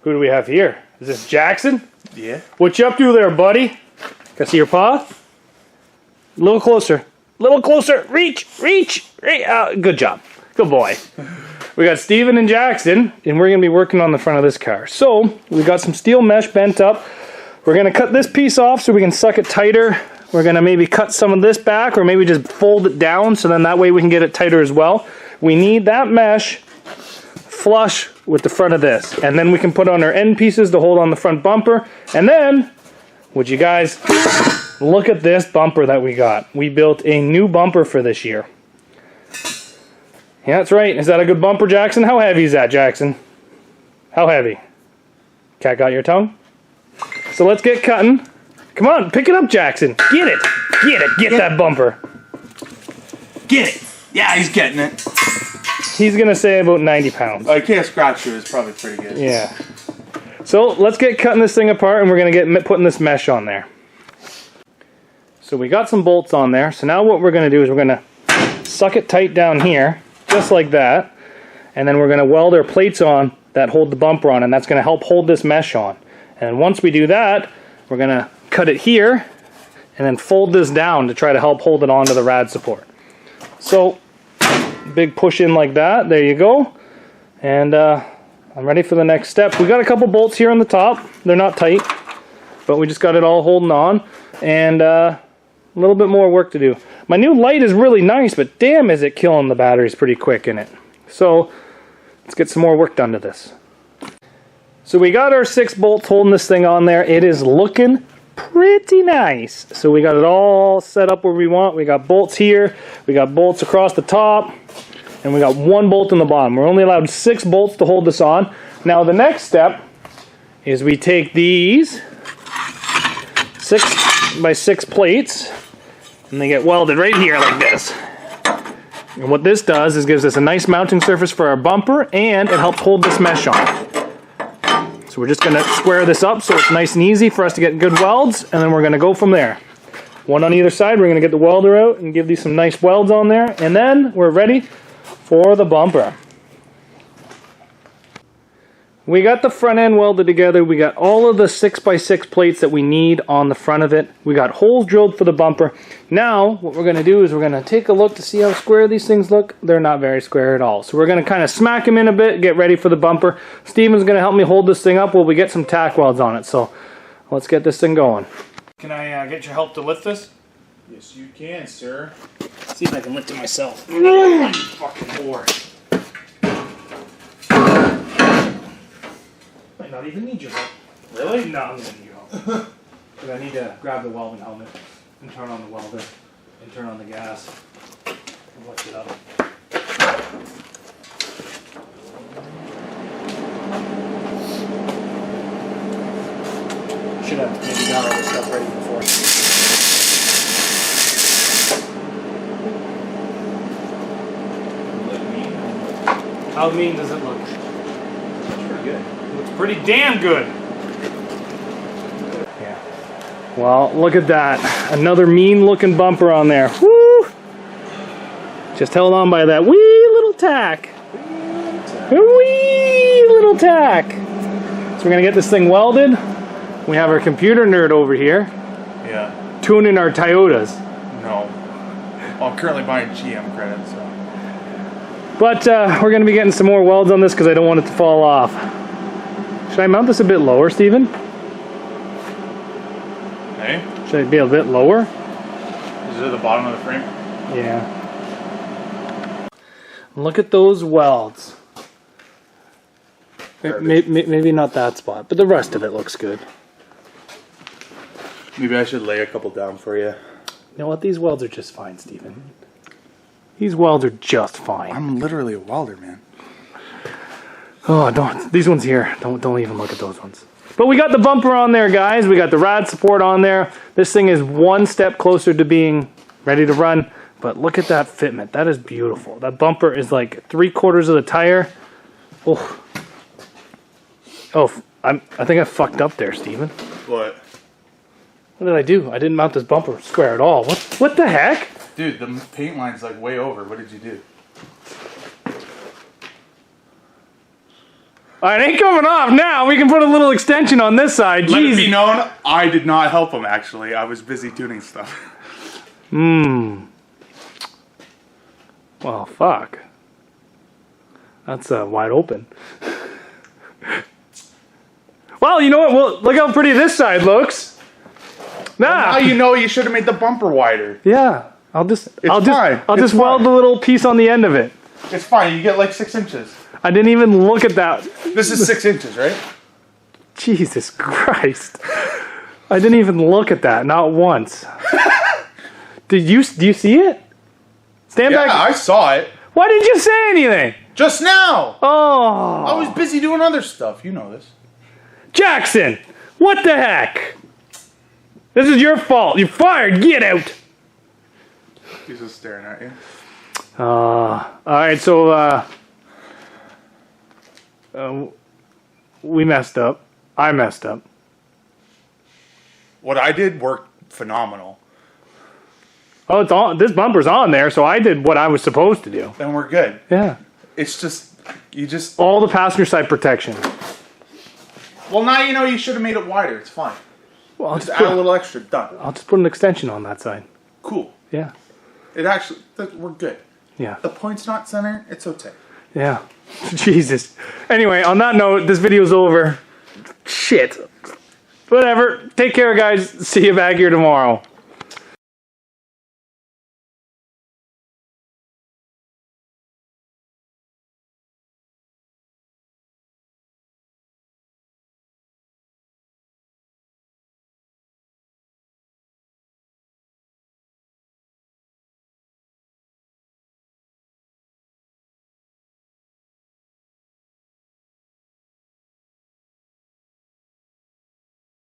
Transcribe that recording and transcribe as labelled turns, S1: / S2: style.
S1: Who do we have here? Is this Jackson?
S2: Yeah.
S1: What you up to there, buddy? Can I see your paw? A little closer. A little closer. Reach. Good job. Good boy. We got Steven and Jackson, and we're going to be working on the front of this car. So, we got some steel mesh bent up. We're going to cut this piece off so we can suck it tighter. We're going to maybe cut some of this back, or maybe just fold it down, so then that way we can get it tighter as well. We need that mesh flush with the front of this. And then we can put on our end pieces to hold on the front bumper. And then, would you guys look at this bumper that we got. We built a new bumper for this year. Yeah, that's right. Is that a good bumper, Jackson? How heavy is that, Jackson? How heavy? Cat got your tongue? So let's get cutting. Come on, pick it up, Jackson. Get it. Get that bumper.
S2: Get it. Yeah, he's getting it.
S1: He's going to say about 90 pounds.
S2: I can't scratch you. It's probably pretty good.
S1: Yeah. So let's get cutting this thing apart, and we're going to get putting this mesh on there. So we got some bolts on there. So now what we're going to do is we're going to suck it tight down here, just like that. And then we're going to weld our plates on that hold the bumper on, and that's going to help hold this mesh on. And once we do that, we're going to cut it here and then fold this down to try to help hold it onto the rad support. So, big push in like that. There you go. And I'm ready for the next step. We got a couple bolts here on the top. They're not tight, but we just got it all holding on. And a little bit more work to do. My new light is really nice, but damn is it killing the batteries pretty quick in it. So, let's get some more work done to this. So we got our 6 bolts holding this thing on there. It is looking pretty nice. So we got it all set up where we want. We got bolts here. We got bolts across the top. And we got 1 bolt in the bottom. We're only allowed 6 bolts to hold this on. Now the next step is we take these 6 by 6 plates. And they get welded right here like this. And what this does is gives us a nice mounting surface for our bumper. And it helps hold this mesh on. So we're just going to square this up so it's nice and easy for us to get good welds, and then we're going to go from there. 1 on either side. We're going to get the welder out and give these some nice welds on there, and then we're ready for the bumper. We got the front end welded together. We got all of the 6 by 6 plates that we need on the front of it. We got holes drilled for the bumper. Now, what we're going to do is we're going to take a look to see how square these things look. They're not very square at all. So we're going to kind of smack them in a bit, get ready for the bumper. Steven's going to help me hold this thing up while we get some tack welds on it. So let's get this thing going. Can I get your help to lift this?
S2: Yes, you can, sir.
S1: Let's see if I can lift it myself. Fucking bored. Might not even need your help. Really? No, I'm gonna need your help. But I need to grab the welding helmet and turn on the welder and turn on the gas and lift it up. Should have maybe got all this stuff ready before. How mean does it look?
S2: That's pretty good.
S1: Looks pretty damn good. Yeah. Well, look at that. Another mean looking bumper on there. Woo! Just held on by that wee little tack. A wee little tack. So we're going to get this thing welded. We have our computer nerd over here.
S2: Yeah.
S1: Tuning our Toyotas.
S2: No. Well, I'm currently buying GM credits, so.
S1: But we're going to be getting some more welds on this because I don't want it to fall off. Should I mount this a bit lower, Steven?
S2: Hey?
S1: Should I be a bit lower?
S2: Is it at the bottom of the frame?
S1: Yeah. Look at those welds. Maybe not that spot, but the rest of it looks good.
S2: Maybe I should lay a couple down for you.
S1: You know what? These welds are just fine, Steven. These welds are just fine.
S2: I'm literally a welder, man.
S1: Oh, don't. These ones here. Don't even look at those ones. But we got the bumper on there, guys. We got the rad support on there. This thing is 1 step closer to being ready to run. But look at that fitment. That is beautiful. That bumper is like 3/4 of the tire. Oh. Oh, I think I fucked up there, Steven.
S2: What?
S1: What did I do? I didn't mount this bumper square at all. What the heck?
S2: Dude, the paint line's like way over. What did you do?
S1: It ain't coming off now. We can put a little extension on this side.
S2: Let it
S1: Jeez.
S2: be known, I did not help him, actually. I was busy tuning stuff.
S1: Well, fuck. That's wide open. Well, you know what? Well, look how pretty this side looks.
S2: Now you know you should have made the bumper wider.
S1: Yeah. I'll just
S2: fine.
S1: I'll weld the little piece on the end of it.
S2: It's fine. You get like 6 inches.
S1: I didn't even look at that.
S2: This is 6 inches, right?
S1: Jesus Christ. I didn't even look at that, not once. Do you see it? Stand
S2: Yeah,
S1: back.
S2: I saw it.
S1: Why didn't you say anything?
S2: Just now.
S1: Oh.
S2: I was busy doing other stuff. You know this.
S1: Jackson, what the heck? This is your fault. You're fired. Get out.
S2: He's just staring at you.
S1: All right, so we messed up. I messed up.
S2: What I did worked phenomenal.
S1: Oh, it's on. This bumper's on there, so I did what I was supposed to do.
S2: Then we're good.
S1: Yeah.
S2: It's just, you just...
S1: All the passenger side protection.
S2: Well, now you know you should have made it wider. It's fine.
S1: Well, I'll
S2: Just add a little extra. Done.
S1: I'll just put an extension on that side.
S2: Cool.
S1: Yeah.
S2: It actually, we're good.
S1: Yeah.
S2: The point's not center. It's okay.
S1: Yeah. Jesus. Anyway, on that note, this video's over. Shit. Whatever. Take care, guys. See you back here tomorrow.